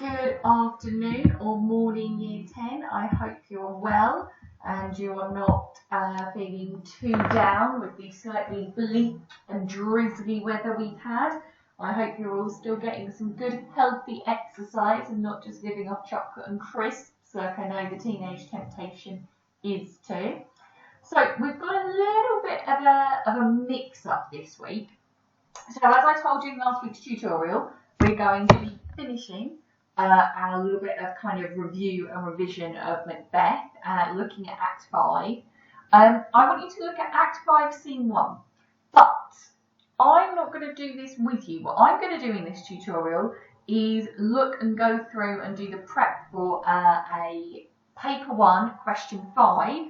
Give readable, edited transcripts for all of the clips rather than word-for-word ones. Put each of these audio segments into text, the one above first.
Good afternoon or morning, Year 10. I hope you're well and you are not feeling too down with the slightly bleak and drizzly weather we've had. I hope you're all still getting some good healthy exercise and not just living off chocolate and crisps like I know the teenage temptation is too. So we've got a little bit of a mix-up this week. So as I told you in last week's tutorial, we're going to be finishing a little bit of kind of review and revision of Macbeth, looking at Act 5. I want you to look at Act 5, Scene 1. But I'm not going to do this with you. What I'm going to do in this tutorial is look and go through and do the prep for a Paper 1, Question 5,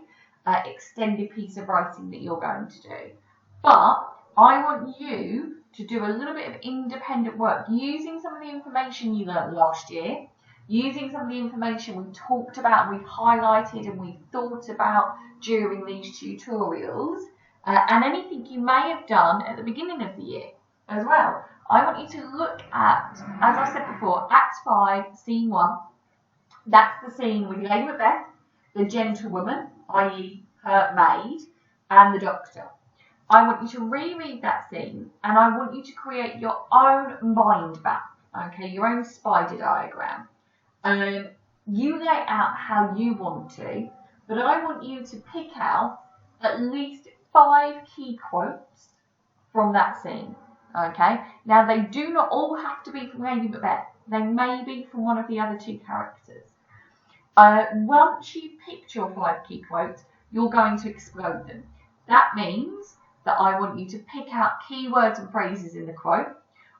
extended piece of writing that you're going to do. But I want you to do a little bit of independent work using some of the information you learned last year, using some of the information we talked about, we've highlighted and we've thought about during these tutorials, and anything you may have done at the beginning of the year as well. I want you to look at, as I said before, Act 5, Scene 1. That's the scene with Lady Macbeth, the gentlewoman, i.e. her maid, and the doctor. I want you to reread that scene and I want you to create your own mind map, okay, your own spider diagram. You lay out how you want to, but I want you to pick out at least 5 key quotes from that scene, okay? Now, they do not all have to be from Lady Macbeth. They may be from one of the other 2 characters. Once you've picked your 5 key quotes, you're going to explode them. That means that I want you to pick out keywords and phrases in the quote.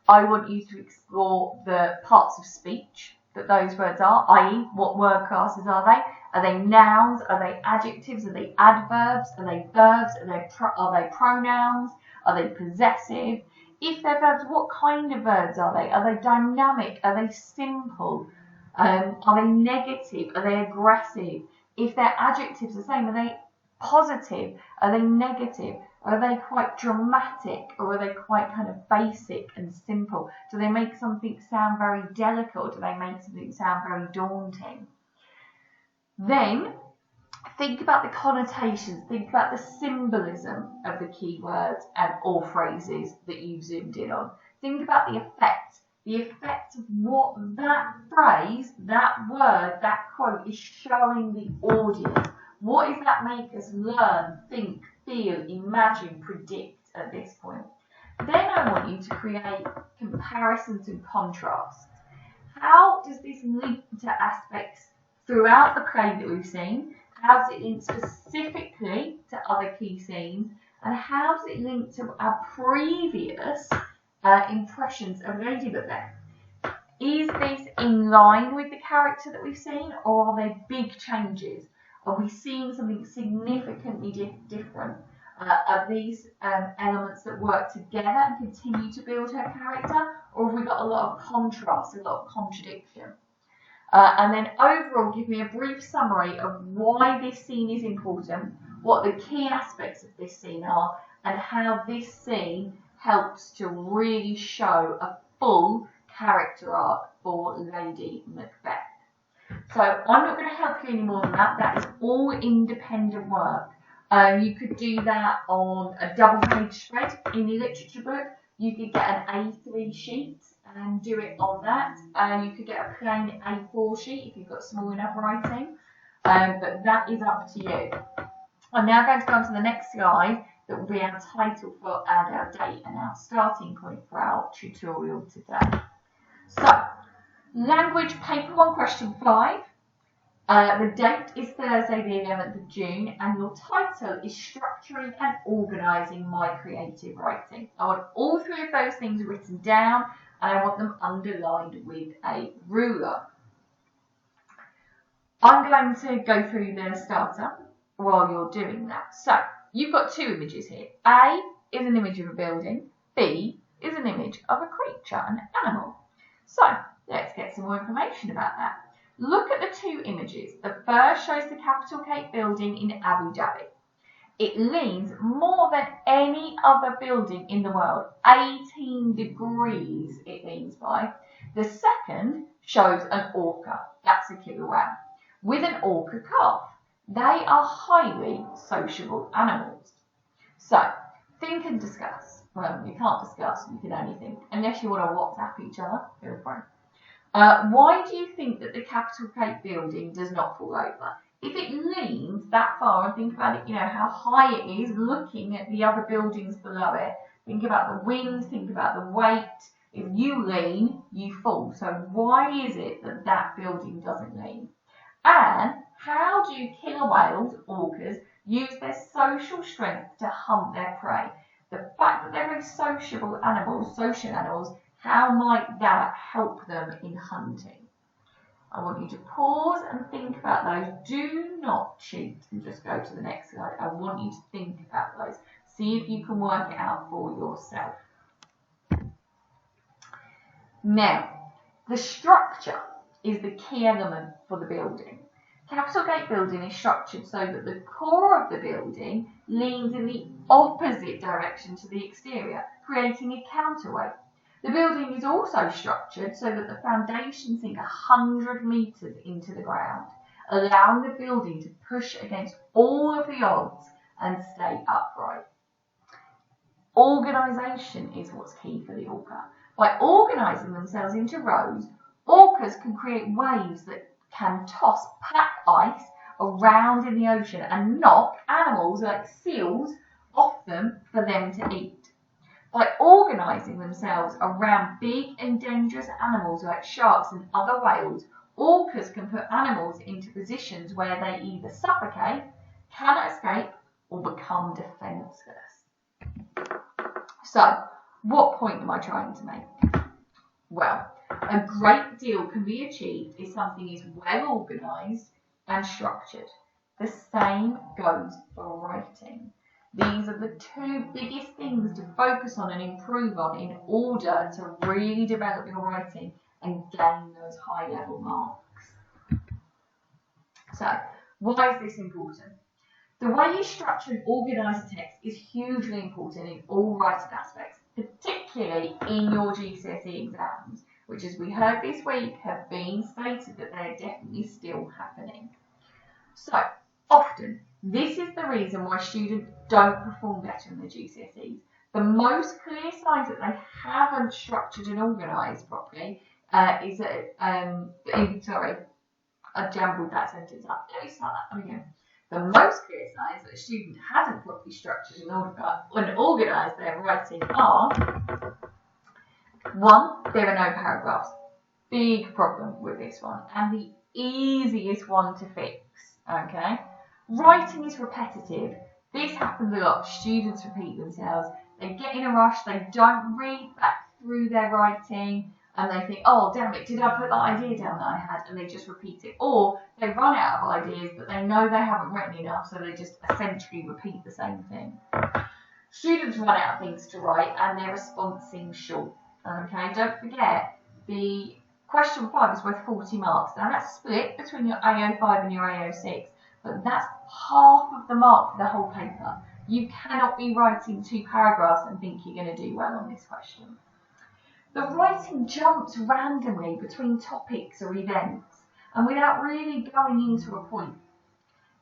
I want you to explore the parts of speech that those words are, i.e. what word classes are they? Are they nouns? Are they adjectives? Are they adverbs? Are they verbs? Are they pronouns? Are they possessive? If they're verbs, what kind of verbs are they? Are they dynamic? Are they simple? Are they negative? Are they aggressive? If they're adjectives, the same. Are they positive? Are they negative? Are they quite dramatic or are they quite kind of basic and simple? Do they make something sound very delicate or do they make something sound very daunting? Then think about the connotations, think about the symbolism of the keywords and or phrases that you've zoomed in on. Think about the effect of what that phrase, that word, that quote is showing the audience. What does that make us learn, think, feel, imagine, predict at this point? Then I want you to create comparisons and contrasts. How does this link to aspects throughout the play that we've seen? How does it link specifically to other key scenes? And how does it link to our previous impressions of Lady Macbeth? Is this in line with the character that we've seen, or are there big changes? Are we seeing something significantly different? Are these elements that work together and continue to build her character? Or have we got a lot of contrast, a lot of contradiction? And then overall, give me a brief summary of why this scene is important, what the key aspects of this scene are, and how this scene helps to really show a full character arc for Lady Macbeth. So I'm not going to help you any more than that. That is all independent work. You could do that on a double-page spread in your literature book. You could get an A3 sheet and do it on that. You could get a plain A4 sheet if you've got small enough writing. But that is up to you. I'm now going to go on to the next slide that will be our title for our date and our starting point for our tutorial today. So, Language Paper 1, Question 5. The date is Thursday the 11th of June and your title is Structuring and Organising My Creative Writing. I want all 3 of those things written down and I want them underlined with a ruler. I'm going to go through the starter while you're doing that. So, you've got 2 images here. A is an image of a building. B is an image of a creature, an animal. So, let's get some more information about that. Look at the 2 images. The first shows the Capital Gate building in Abu Dhabi. It leans more than any other building in the world. 18 degrees it leans by. The second shows an orca. That's a killer whale. With an orca calf. They are highly sociable animals. So, think and discuss. Well, you can't discuss, you can only think. Unless you want to WhatsApp each other, feel free. Why do you think that the Capitol Gate building does not fall over? If it leans that far, and think about it, you know, how high it is, looking at the other buildings below it, think about the wind, think about the weight. If you lean, you fall. So why is it that that building doesn't lean? And how do killer whales, orcas, use their social strength to hunt their prey? The fact that they're very social animals, how might that help them in hunting? I want you to pause and think about those. Do not cheat and just go to the next slide. I want you to think about those. See if you can work it out for yourself. Now, the structure is the key element for the building. Capitol Gate building is structured so that the core of the building leans in the opposite direction to the exterior, creating a counterweight. The building is also structured so that the foundation sink 100 metres into the ground, allowing the building to push against all of the odds and stay upright. Organisation is what's key for the orca. By organising themselves into rows, orcas can create waves that can toss pack ice around in the ocean and knock animals like seals off them for them to eat. By organising themselves around big and dangerous animals like sharks and other whales, orcas can put animals into positions where they either suffocate, cannot escape, or become defenceless. So, what point am I trying to make? Well, a great deal can be achieved if something is well organised and structured. The same goes for writing. These are the two biggest things to focus on and improve on in order to really develop your writing and gain those high level marks. So, why is this important? The way you structure and organise text is hugely important in all writing aspects, particularly in your GCSE exams, which, as we heard this week, have been stated that they are definitely still happening. So, often, this is the reason why students don't perform better in their GCSEs. The most clear signs that they haven't structured and organised properly is that, I jumbled that sentence up. Let me start that one again. The most clear signs that a student hasn't properly structured and organised their writing are: 1, there are no paragraphs. Big problem with this one, and the easiest one to fix, okay? Writing is repetitive. This happens a lot. Students repeat themselves. They get in a rush. They don't read back through their writing, and they think, oh, damn it, did I put that idea down that I had? And they just repeat it. Or they run out of ideas, but they know they haven't written enough, so they just essentially repeat the same thing. Students run out of things to write, and their response seems short. Okay, don't forget, the question 5 is worth 40 marks. Now, that's split between your AO5 and your AO6, but that's half of the mark for the whole paper. You cannot be writing 2 paragraphs and think you're going to do well on this question. The writing jumps randomly between topics or events, and without really going into a point.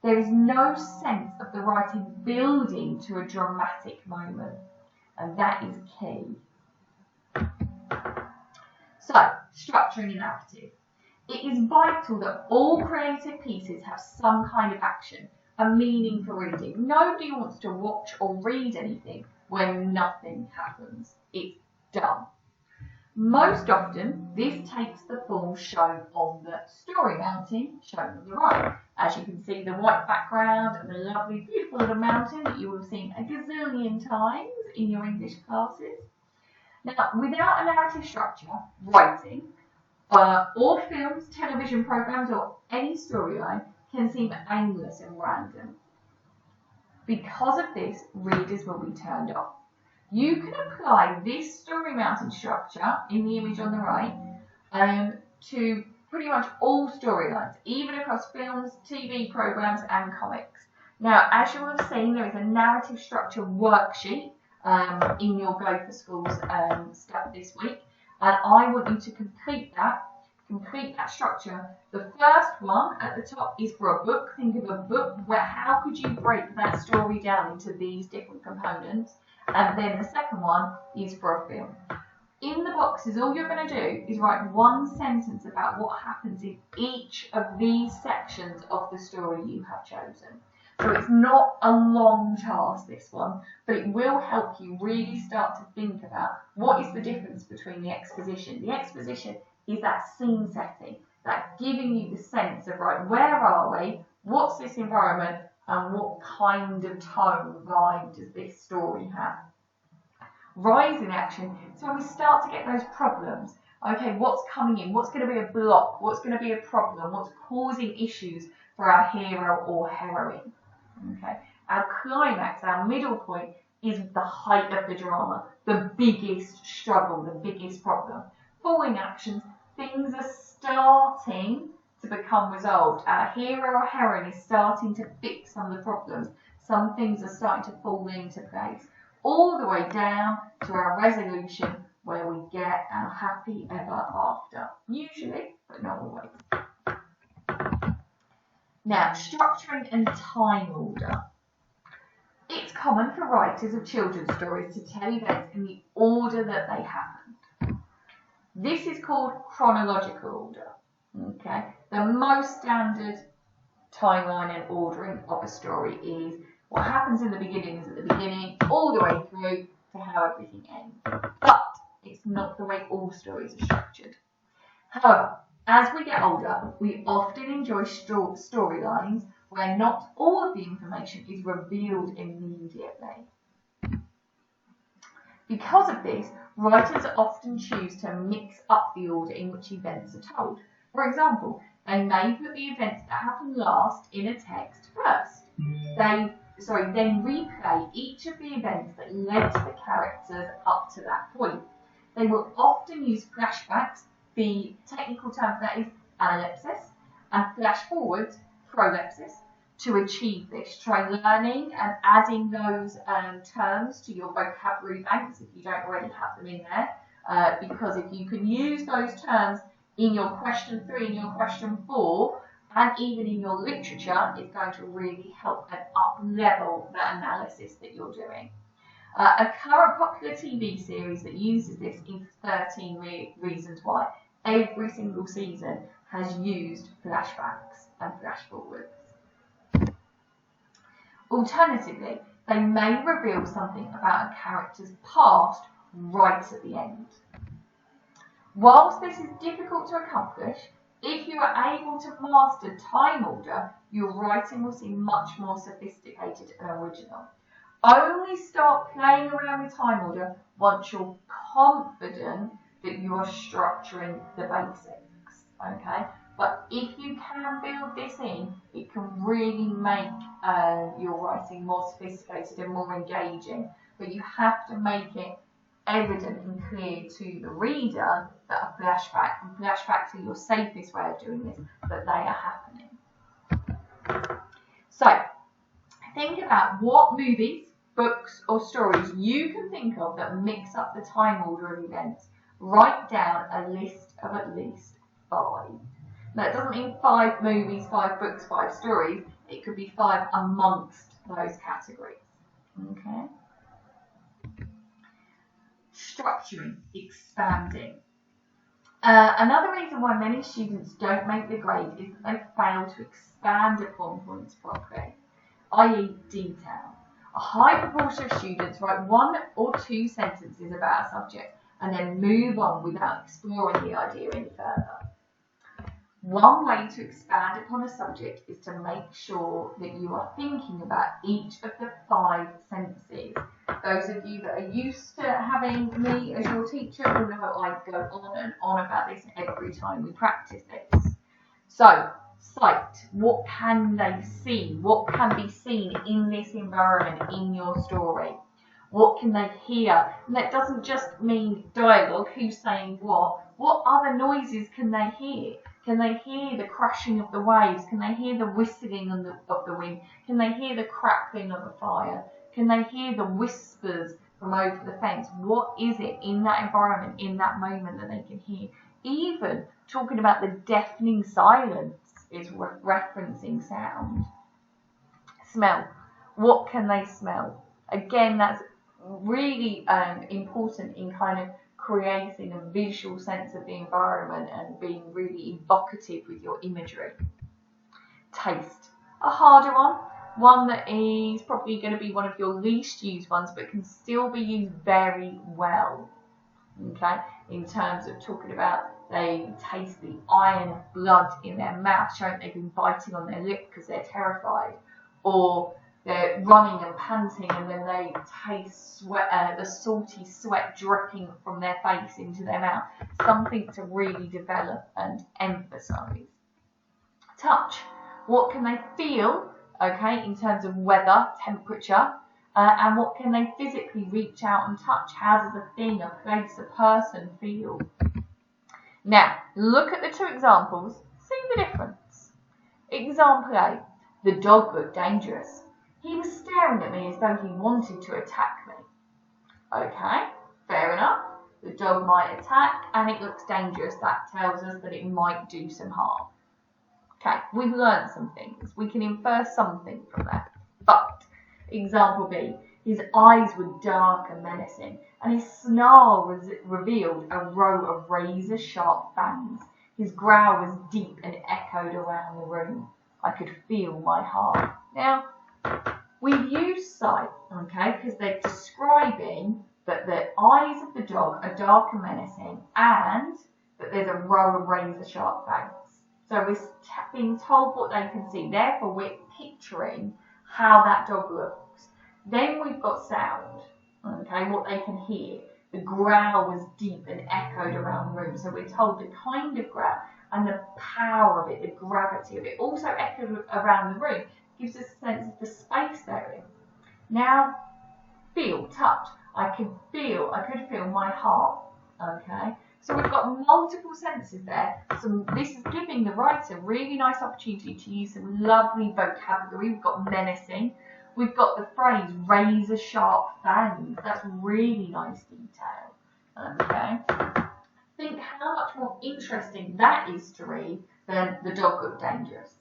There is no sense of the writing building to a dramatic moment, and that is key. So, structuring a narrative. It is vital that all creative pieces have some kind of action, a meaning for reading. Nobody wants to watch or read anything when nothing happens. It's done. Most often, this takes the form shown on the story mounting, shown on the right. As you can see, the white background and the lovely, beautiful little mountain that you will have seen a gazillion times in your English classes. Now, without a narrative structure, writing, or films, television programs, or any storyline can seem aimless and random. Because of this, readers will be turned off. You can apply this story mountain structure in the image on the right to pretty much all storylines, even across films, TV programs, and comics. Now, as you will have seen, there is a narrative structure worksheet in your Go for Schools stuff this week, and I want you to complete that. complete that structure. The first one at the top is for a book. Think of a book where how could you break that story down into these different components? And then the second one is for a film. In the boxes, all you're going to do is write one sentence about what happens in each of these sections of the story you have chosen. So it's not a long task, this one, but it will help you really start to think about what is the difference between the exposition. The exposition is that scene setting, that giving you the sense of, right, where are we, what's this environment, and what kind of tone, vibe does this story have. Rise in action, so when we start to get those problems, okay, what's coming in, what's going to be a block, what's going to be a problem, what's causing issues for our hero or heroine. Okay, our climax, our middle point, is the height of the drama, the biggest struggle, the biggest problem. Falling actions, things are starting to become resolved. Our hero or heroine is starting to fix some of the problems. Some things are starting to fall into place. All the way down to our resolution, where we get our happy ever after. Usually, but not always. Now, structuring and time order. It's common for writers of children's stories to tell events in the order that they happened. This is called chronological order. Okay, the most standard timeline and ordering of a story is what happens in the beginning is at the beginning, all the way through to how everything ends. But it's not the way all stories are structured. However, as we get older, we often enjoy storylines where not all of the information is revealed immediately. Because of this, writers often choose to mix up the order in which events are told. For example, they may put the events that happen last in a text first. Then replay each of the events that led to the characters up to that point. They will often use flashbacks, the technical term for that is analepsis, and flash forwards, prolepsis, to achieve this. Try learning and adding those terms to your vocabulary banks if you don't already have them in there, because if you can use those terms in your question 3 and your question 4, and even in your literature, it's going to really help and up-level that analysis that you're doing. A current popular TV series that uses this is 13 Reasons Why. Every single season has used flashbacks and flash forwards. Alternatively, they may reveal something about a character's past right at the end. Whilst this is difficult to accomplish, if you are able to master time order, your writing will seem much more sophisticated and original. Only start playing around with time order once you're confident that you are structuring the basics, okay? But if you can build this in, it can really make your writing more sophisticated and more engaging. But you have to make it evident and clear to the reader that a flashback and flashbacks are your safest way of doing this, that they are happening. So, think about what movies, books or stories you can think of that mix up the time order of events. Write down a list of at least 5. Now, it doesn't mean 5 movies, 5 books, 5 stories. It could be 5 amongst those categories. Okay? Structuring, expanding. Another reason why many students don't make the grade is that they fail to expand upon points properly, i.e. detail. A high proportion of students write 1 or 2 sentences about a subject and then move on without exploring the idea any further. One way to expand upon a subject is to make sure that you are thinking about each of the 5 senses. Those of you that are used to having me as your teacher will know I go on and on about this every time we practice this. So, sight. What can they see? What can be seen in this environment, in your story? What can they hear? And that doesn't just mean dialogue, who's saying what. What other noises can they hear? Can they hear the crashing of the waves? Can they hear the whistling of the wind? Can they hear the crackling of a fire? Can they hear the whispers from over the fence? What is it in that environment, in that moment that they can hear? Even talking about the deafening silence is referencing sound. Smell. What can they smell? Again, that's really important in kind of creating a visual sense of the environment and being really evocative with your imagery. Taste. A harder one that is probably going to be one of your least used ones, but can still be used very well. Okay, in terms of talking about they taste the iron blood in their mouth, showing they've been biting on their lip because they're terrified, or they're running and panting and then they taste sweat, the salty sweat dripping from their face into their mouth. Something to really develop and emphasise. Touch. What can they feel, okay, in terms of weather, temperature, and what can they physically reach out and touch? How does a thing, a place, a person feel? Now, look at the two examples. See the difference. Example A. The dog looked dangerous. He was staring at me as though he wanted to attack me. Okay, fair enough. The dog might attack and it looks dangerous. That tells us that it might do some harm. Okay, we've learned some things. We can infer something from that. But, example B, his eyes were dark and menacing, and his snarl revealed a row of razor-sharp fangs. His growl was deep and echoed around the room. I could feel my heart. Now, we've used sight, okay, because they're describing that the eyes of the dog are dark and menacing, and that there's a row of razor-sharp fangs. So we're being told what they can see. Therefore, we're picturing how that dog looks. Then we've got sound, okay, what they can hear. The growl was deep and echoed around the room. So we're told the kind of growl and the power of it, the gravity of it, also echoed around the room. Gives us a sense of the space they're in. Now, feel, touch. I could feel my heart, okay? So we've got multiple senses there. So this is giving the writer a really nice opportunity to use some lovely vocabulary. We've got menacing. We've got the phrase razor sharp fangs. That's really nice detail. Okay. Think how much more interesting that is to read than the dog looked dangerous.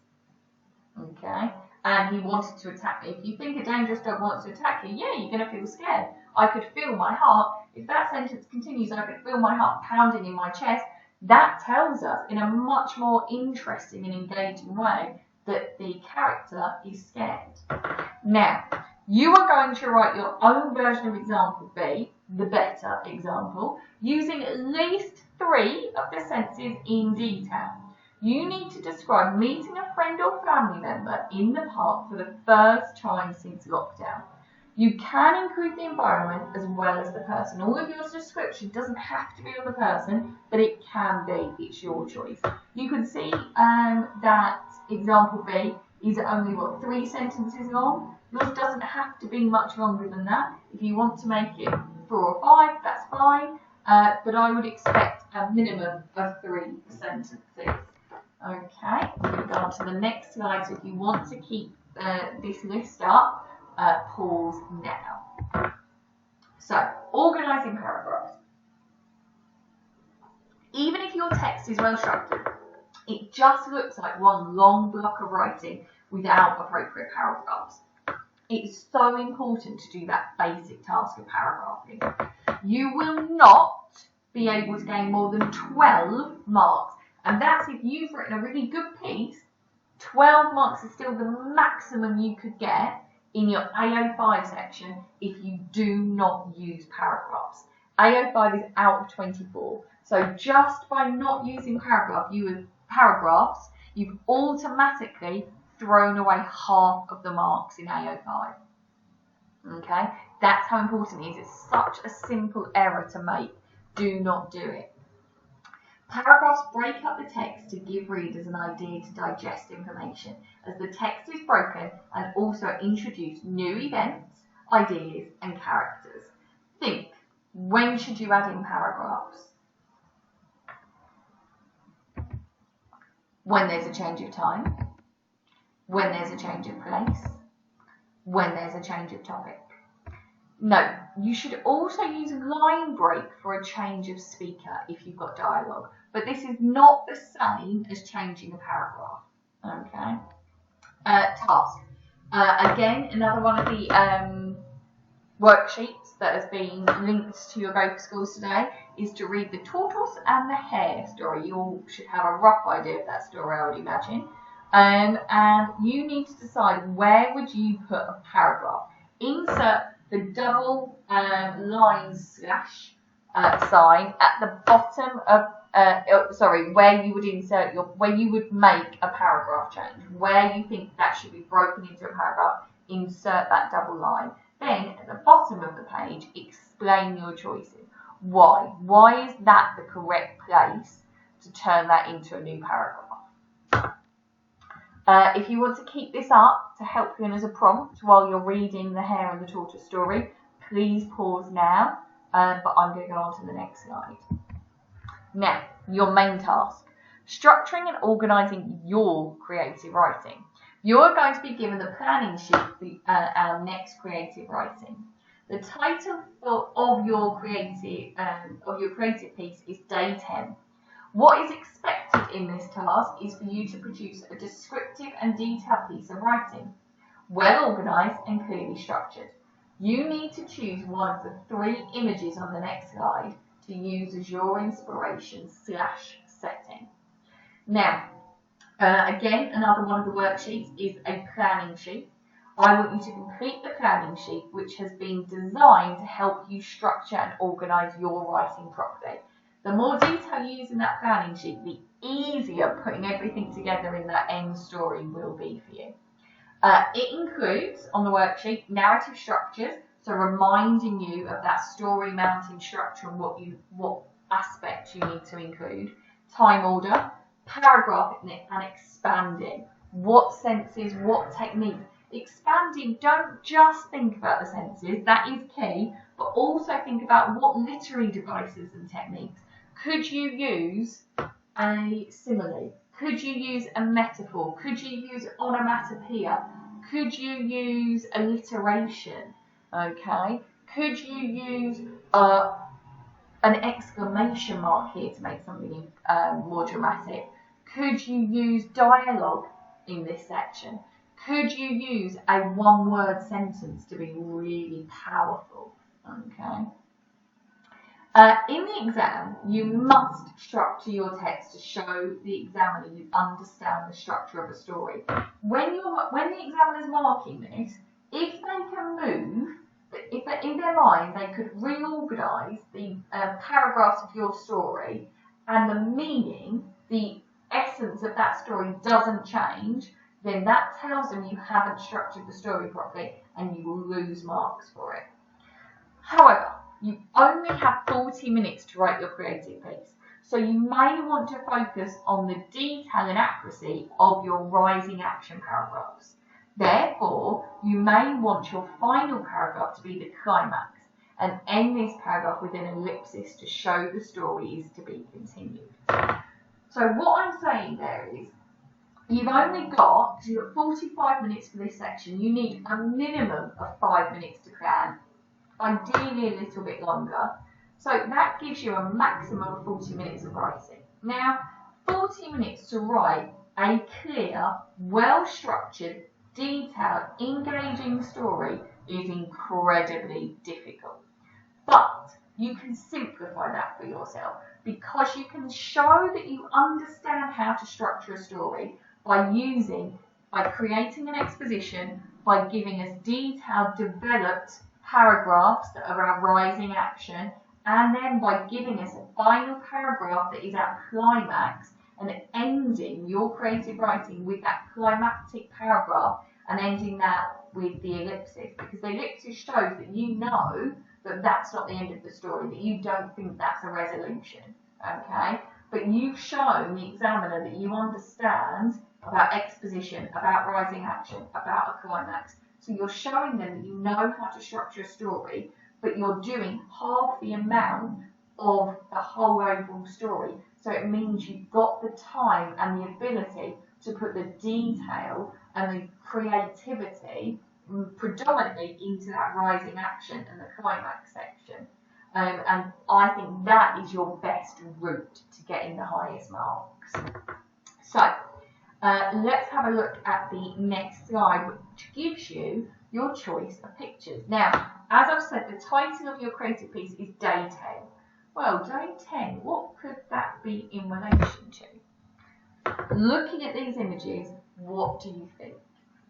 Okay. And he wanted to attack me. If you think a dangerous dog wants to attack you, yeah, you're going to feel scared. I could feel my heart. If that sentence continues, I could feel my heart pounding in my chest. That tells us in a much more interesting and engaging way that the character is scared. Now, you are going to write your own version of example B, the better example, using at least 3 of the senses in detail. You need to describe meeting a friend or family member in the park for the first time since lockdown. You can include the environment as well as the person. All of your description doesn't have to be of the person, but it can be. It's your choice. You can see that example B is only, 3 sentences long. Yours doesn't have to be much longer than that. If you want to make it 4 or 5, that's fine. But I would expect a minimum of 3 sentences. Okay, we'll go on to the next slide. So if you want to keep this list up, pause now. So, organising paragraphs. Even if your text is well structured, it just looks like one long block of writing without appropriate paragraphs. It's so important to do that basic task of paragraphing. You will not be able to gain more than 12 marks, and that's if you've written a really good piece. 12 marks is still the maximum you could get in your AO5 section if you do not use paragraphs. AO5 is out of 24. So just by not using paragraphs, you've automatically thrown away half of the marks in AO5. Okay? That's how important it is. It's such a simple error to make. Do not do it. Paragraphs break up the text to give readers an idea to digest information, as the text is broken and also introduce new events, ideas and characters. Think, when should you add in paragraphs? When there's a change of time, when there's a change of place, when there's a change of topic. Note, you should also use line break for a change of speaker if you've got dialogue. but this is not the same as changing a paragraph. Okay. Task. Again, another one of the worksheets that has been linked to your Go for Schools today is to read the tortoise and the hare story. You all should have a rough idea of that story, I would imagine. And you need to decide where would you put a paragraph. Insert the double line slash sign at the bottom of where you would insert where you would make a paragraph change, where you think that should be broken into a paragraph, insert that double line. Then at the bottom of the page, explain your choices. Why? Why is that the correct place to turn that into a new paragraph? If you want to keep this up to help you in as a prompt while you're reading the hare and the tortoise story, please pause now, but I'm going to go on to the next slide. Now, your main task, structuring and organising your creative writing. You're going to be given the planning sheet for our next creative writing. The title of your creative piece is Day 10. What is expected in this task is for you to produce a descriptive and detailed piece of writing, well organised and clearly structured. You need to choose one of the 3 images on the next slide to use as your inspiration / setting. Now, again, another one of the worksheets is a planning sheet. I want you to complete the planning sheet, which has been designed to help you structure and organise your writing properly. The more detail you use in that planning sheet, the easier putting everything together in that end story will be for you. It includes, on the worksheet, narrative structures, so reminding you of that story mounting structure and what aspects you need to include. Time order, paragraphing and expanding. What senses, what techniques. Expanding, don't just think about the senses, that is key, but also think about what literary devices and techniques. Could you use a simile? Could you use a metaphor? Could you use onomatopoeia? Could you use alliteration? Okay. Could you use an exclamation mark here to make something more dramatic? Could you use dialogue in this section? Could you use a one-word sentence to be really powerful? Okay. In the exam, you must structure your text to show the examiner you understand the structure of a story. When the examiner's marking this, if they can move, if in their mind they could reorganise the paragraphs of your story and the meaning, the essence of that story doesn't change, then that tells them you haven't structured the story properly and you will lose marks for it. However, you only have 40 minutes to write your creative piece, so you may want to focus on the detail and accuracy of your rising action paragraphs. Therefore, you may want your final paragraph to be the climax and end this paragraph with an ellipsis to show the story is to be continued. So what I'm saying there is, you've only got, so you've got 45 minutes for this section. You need a minimum of 5 minutes to plan, ideally a little bit longer. So that gives you a maximum of 40 minutes of writing. Now, 40 minutes to write a clear, well-structured, detailed, engaging story is incredibly difficult. But you can simplify that for yourself because you can show that you understand how to structure a story by creating an exposition, by giving us detailed, developed paragraphs that are our rising action, and then by giving us a final paragraph that is our climax and ending your creative writing with that climactic paragraph and ending that with the ellipsis, because the ellipsis shows that you know that that's not the end of the story, that you don't think that's a resolution, okay? But you've shown the examiner that you understand about exposition, about rising action, about a climax. So you're showing them that you know how to structure a story, but you're doing half the amount of the whole overall story. So it means you've got the time and the ability to put the detail and the creativity predominantly into that rising action and the climax section. And I think that is your best route to getting the highest marks. So let's have a look at the next slide, which gives you your choice of pictures. Now, as I've said, the title of your creative piece is Day 10. Well, Day 10, what could that be in relation to? Looking at these images, what do you think?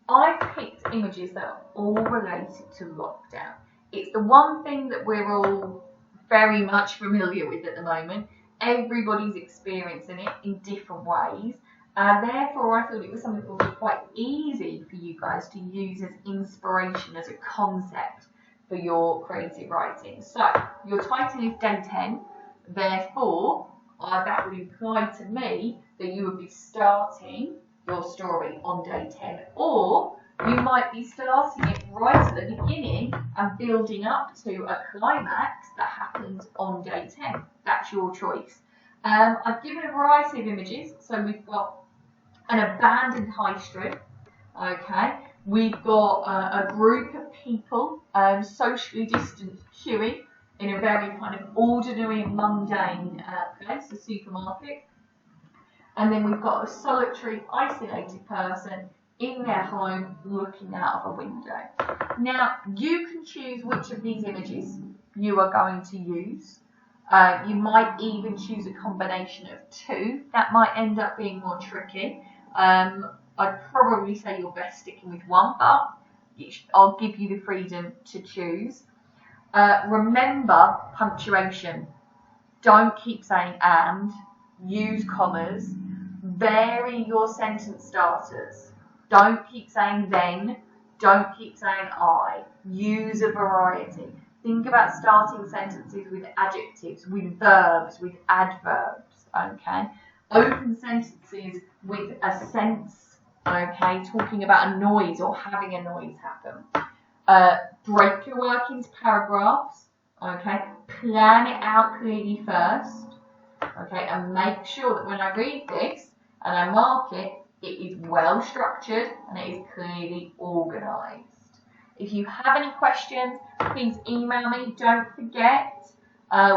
I've picked images that are all related to lockdown. It's the one thing that we're all very much familiar with at the moment. Everybody's experiencing it in different ways. Therefore, I thought it was something that would be quite easy for you guys to use as inspiration, as a concept for your creative writing. So, your title is Day 10. Therefore, that would imply to me that you would be starting your story on Day 10, or you might be starting it right at the beginning and building up to a climax that happens on Day 10. That's your choice. I've given a variety of images. So we've got an abandoned high street. Okay, we've got a group of people socially distanced queuing in a very kind of ordinary and mundane place, the supermarket. And then we've got a solitary, isolated person in their home looking out of a window. Now, you can choose which of these images you are going to use. You might even choose a combination of two. That might end up being more tricky. I'd probably say you're best sticking with one, but I'll give you the freedom to choose. Remember punctuation. Don't keep saying and. Use commas. Vary your sentence starters. Don't keep saying then. Don't keep saying I. Use a variety. Think about starting sentences with adjectives, with verbs, with adverbs, okay? Open sentences with a sense, okay? Talking about a noise or having a noise happen. Break your work into paragraphs, okay? Plan it out clearly first, okay? And make sure that when I read this and I mark it, it is well structured and it is clearly organised. If you have any questions, please email me. Don't forget,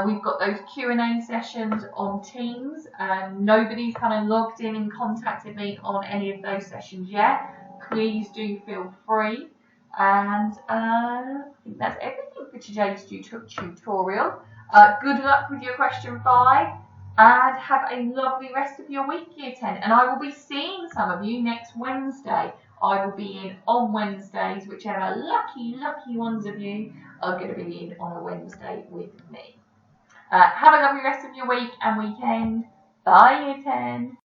we've got those Q&A sessions on Teams. Nobody's kind of logged in and contacted me on any of those sessions yet. Please do feel free. And I think that's everything for today's tutorial. Good luck with your question 5. And have a lovely rest of your week, Year 10. And I will be seeing some of you next Wednesday. I will be in on Wednesdays, whichever lucky ones of you are going to be in on a Wednesday with me. Have a lovely rest of your week and weekend. Bye, Year 10.